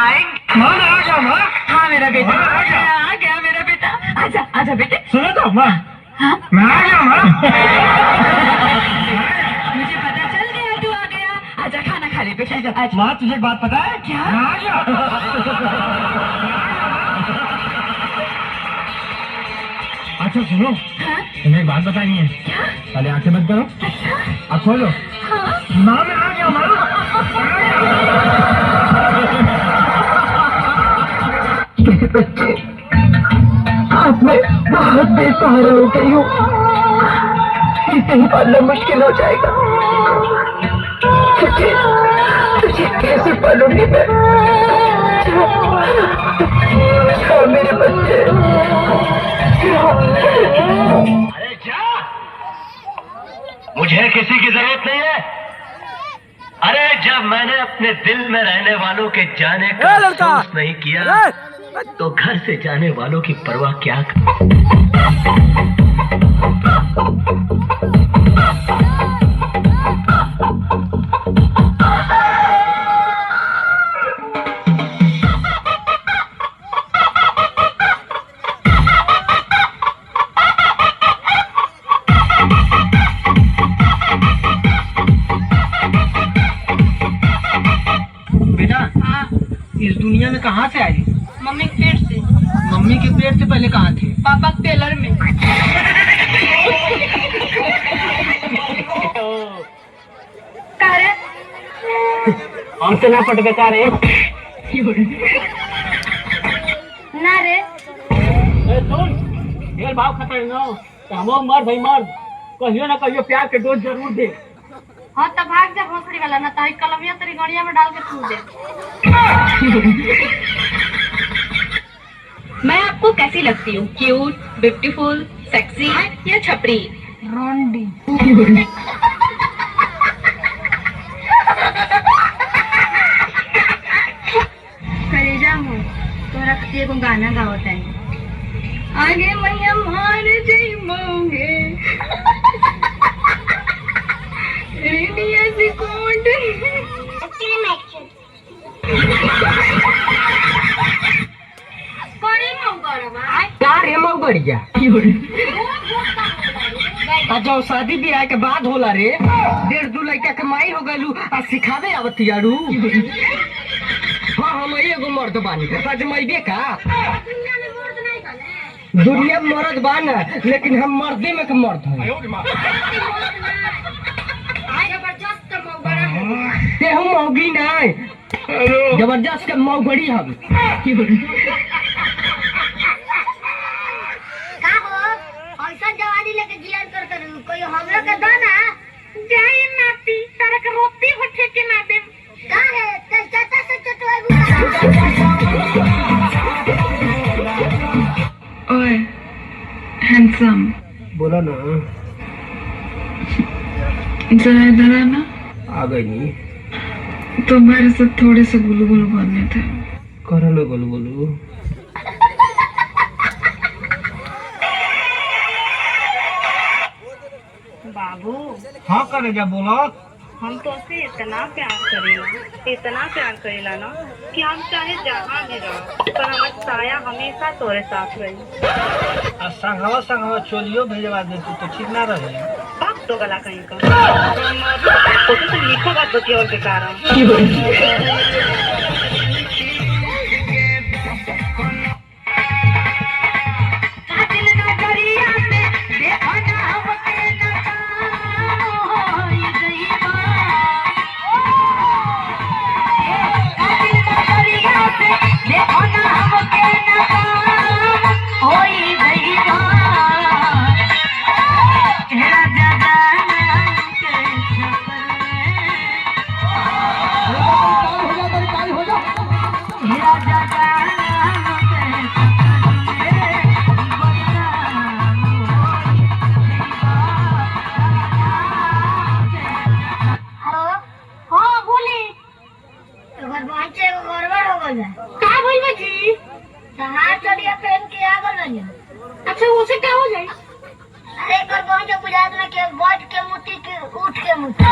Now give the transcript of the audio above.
आएंगे। माँ आ गया माँ। हाँ मेरा बेटा आ गया मेरा बेटा। आजा आजा बेटे। सुनो तो माँ। हाँ मैं आ गया माँ। मुझे पता चल गया तू आ गया। आजा खाना खा ले बेटा। आजा। माँ तुझे एक बात पता है क्या? मैं आ गया। अच्छा सुनो हाँ? तुम्हें एक बात बतानी है। क्या? पहले आंखें बंद करो। अच्छा अब खोलो। हाँ माँ मैं आ गया माँ। बच्चे अब मैं बहुत बेसहारा हो गई हूँ। इसे ही पालना मुश्किल हो जाएगा। तुझे तुझे कैसे पालूंगी मैं? जा मेरे बच्चे। अरे जा, मुझे किसी की जरूरत नहीं है। अरे जब मैंने अपने दिल में रहने वालों के जाने का अफसोस नहीं किया तो घर से जाने वालों की परवाह क्या बेटा इस दुनिया में कहाँ से आई? मम्मी के पेट से। मम्मी के पेट से पहले कहाँ थे? पापा के टेलर में। हमसे ना पट बेकार है। ना रे सुन ये भाव खतर न हो मर्द भाई मर्द कहियो ना कहियो प्यार के डोज जरूर दे। हाँ तो भाग जा भोसड़ी वाला ना तो कलमिया तेरी गड़िया में डाल के छू दे। मैं आपको कैसी लगती हूँ? क्यूट, ब्यूटीफुल, सेक्सी या छपरी? रोंडी। कलेजा हूँ तो रखती को गाना गावत है। आगे मैया मार जई मोंगे रेडिया से कोड रे मऊ बढ़िया अच्छा शादी ब्याह के बाद होला रे 1.5-2 लड़का कमाई हो गलू आ सिखावे आवत यारू। हाँ हम एगो मर्द बानी अजमैबे का दुनिया में मर्द बान लेकिन हम मर्दे में के मर्द हैं। तेहू मौगी नहीं जबरदस्त के मौगड़ी हम। जवानी लेके जियान करते कोई हमला के दाना जाई नाती तारे के रोटी होठे के ना दे का है तस्ता से चटवाई। ओए हैंडसम, बोला ना जरा इधर आना। आ गई नहीं तो मेरे साथ थोड़े से गुलू गुलू बनने थे। कर लो बोलो बोलो। बाबू हाँ करे जा बोलो। हम तो से इतना प्यार करेला ना कि हम चाहे जहाँ भी रहो पर हमारा साया हमेशा तोरे साथ रही। संगवा चोलियो भेजवा देती तो ठीक ना रहे। बाप तो गला कहीं का तो लिखो बात बची और बेकार अच्छा उसे क्या हो जाए? अरे कर गुजरात में के बैठ के मुट्ठी के उठ के मुट्ठी